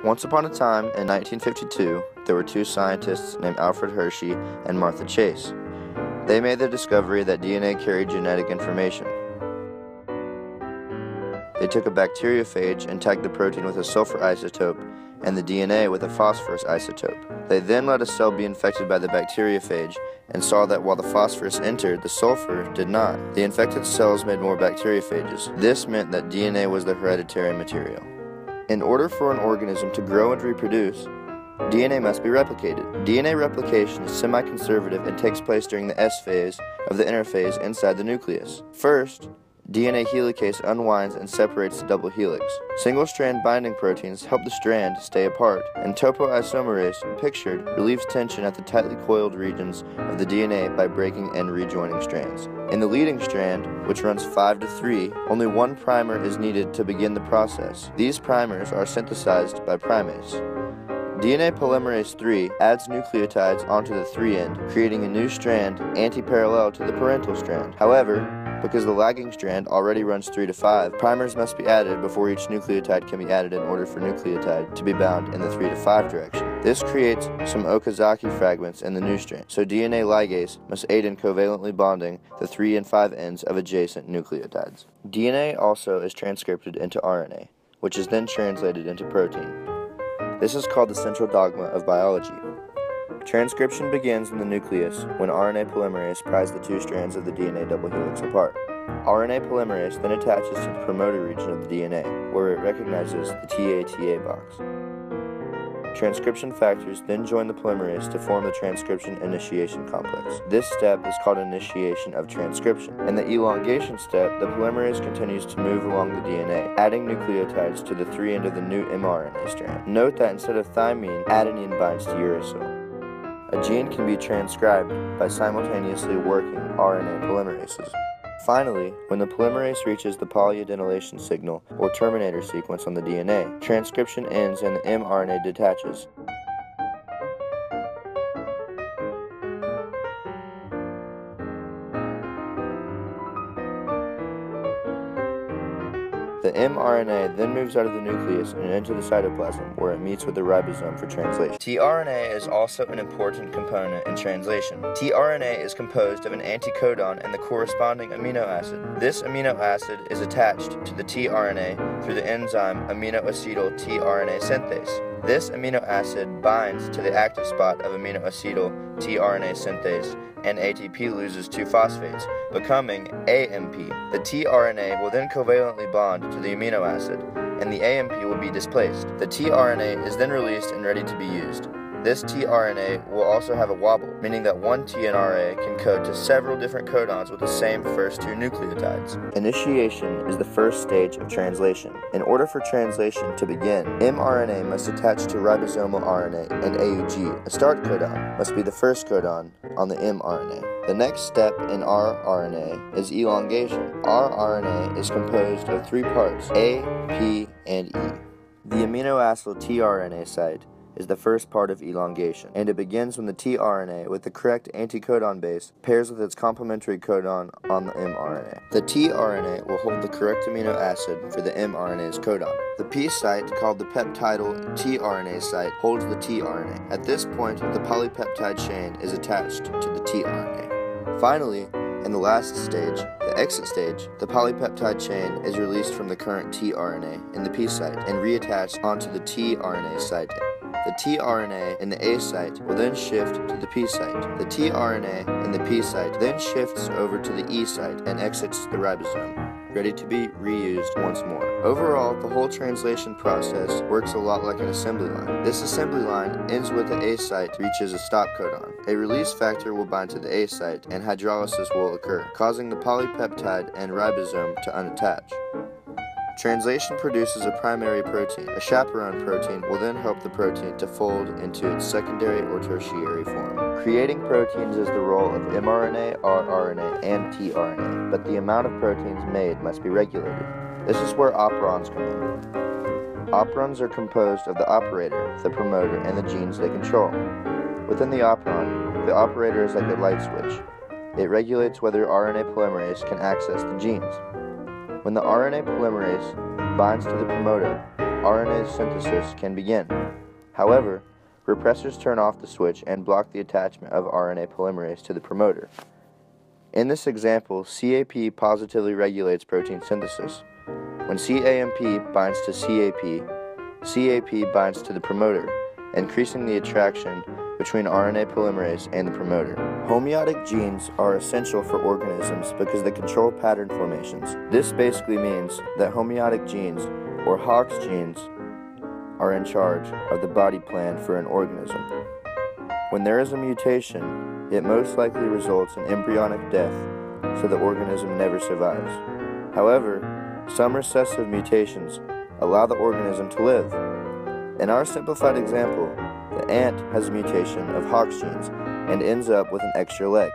Once upon a time, in 1952, there were two scientists named Alfred Hershey and Martha Chase. They made the discovery that DNA carried genetic information. They took a bacteriophage and tagged the protein with a sulfur isotope and the DNA with a phosphorus isotope. They then let a cell be infected by the bacteriophage and saw that while the phosphorus entered, the sulfur did not. The infected cells made more bacteriophages. This meant that DNA was the hereditary material. In order for an organism to grow and reproduce, DNA must be replicated. DNA replication is semi-conservative and takes place during the S phase of the interphase inside the nucleus. First, DNA helicase unwinds and separates the double helix. Single-strand binding proteins help the strand stay apart, and topoisomerase, pictured, relieves tension at the tightly coiled regions of the DNA by breaking and rejoining strands. In the leading strand, which runs 5 to 3, only one primer is needed to begin the process. These primers are synthesized by primase. DNA polymerase III adds nucleotides onto the 3' end, creating a new strand anti-parallel to the parental strand. However, because the lagging strand already runs 3 to 5, primers must be added before each nucleotide can be added in order for nucleotide to be bound in the 3 to 5 direction. This creates some Okazaki fragments in the new strand, so DNA ligase must aid in covalently bonding the 3 and 5 ends of adjacent nucleotides. DNA also is transcripted into RNA, which is then translated into protein. This is called the central dogma of biology. Transcription begins in the nucleus when RNA polymerase pries the two strands of the DNA double helix apart. RNA polymerase then attaches to the promoter region of the DNA, where it recognizes the TA-TA box. Transcription factors then join the polymerase to form the transcription initiation complex. This step is called initiation of transcription. In the elongation step, the polymerase continues to move along the DNA, adding nucleotides to the 3' end of the new mRNA strand. Note that instead of thymine, adenine binds to uracil. A gene can be transcribed by simultaneously working RNA polymerases. Finally, when the polymerase reaches the polyadenylation signal or terminator sequence on the DNA, transcription ends and the mRNA detaches. The mRNA then moves out of the nucleus and into the cytoplasm, where it meets with the ribosome for translation. tRNA is also an important component in translation. tRNA is composed of an anticodon and the corresponding amino acid. This amino acid is attached to the tRNA through the enzyme aminoacetyl tRNA synthase. This amino acid binds to the active spot of aminoacetyl tRNA synthase, and ATP loses 2 phosphates, becoming AMP. The tRNA will then covalently bond to the amino acid, and the AMP will be displaced. The tRNA is then released and ready to be used. This tRNA will also have a wobble, meaning that one tRNA can code to several different codons with the same first 2 nucleotides. Initiation is the first stage of translation. In order for translation to begin, mRNA must attach to ribosomal RNA and AUG. A start codon must be the first codon on the mRNA. The next step in rRNA is elongation. rRNA is composed of 3 parts, A, P, and E. The amino acid tRNA site is the first part of elongation, and it begins when the tRNA with the correct anticodon base pairs with its complementary codon on the mRNA. The tRNA will hold the correct amino acid for the mRNA's codon. The P site, called the peptidyl tRNA site, holds the tRNA. At this point, the polypeptide chain is attached to the tRNA. Finally, in the last stage, the exit stage, the polypeptide chain is released from the current tRNA in the P site and reattached onto the tRNA site. The tRNA in the A site will then shift to the P site. The tRNA in the P site then shifts over to the E site and exits the ribosome, ready to be reused once more. Overall, the whole translation process works a lot like an assembly line. This assembly line ends with the A site reaches a stop codon. A release factor will bind to the A site and hydrolysis will occur, causing the polypeptide and ribosome to unattach. Translation produces a primary protein. A chaperone protein will then help the protein to fold into its secondary or tertiary form. Creating proteins is the role of mRNA, rRNA, and tRNA, but the amount of proteins made must be regulated. This is where operons come in. Operons are composed of the operator, the promoter, and the genes they control. Within the operon, the operator is like a light switch. It regulates whether RNA polymerase can access the genes. When the RNA polymerase binds to the promoter, RNA synthesis can begin. However, repressors turn off the switch and block the attachment of RNA polymerase to the promoter. In this example, CAP positively regulates protein synthesis. When CAMP binds to CAP, CAP binds to the promoter, increasing the attraction between RNA polymerase and the promoter. Homeotic genes are essential for organisms because they control pattern formations. This basically means that homeotic genes, or Hox genes, are in charge of the body plan for an organism. When there is a mutation, it most likely results in embryonic death, so the organism never survives. However, some recessive mutations allow the organism to live. In our simplified example, the ant has a mutation of Hox genes and ends up with an extra leg.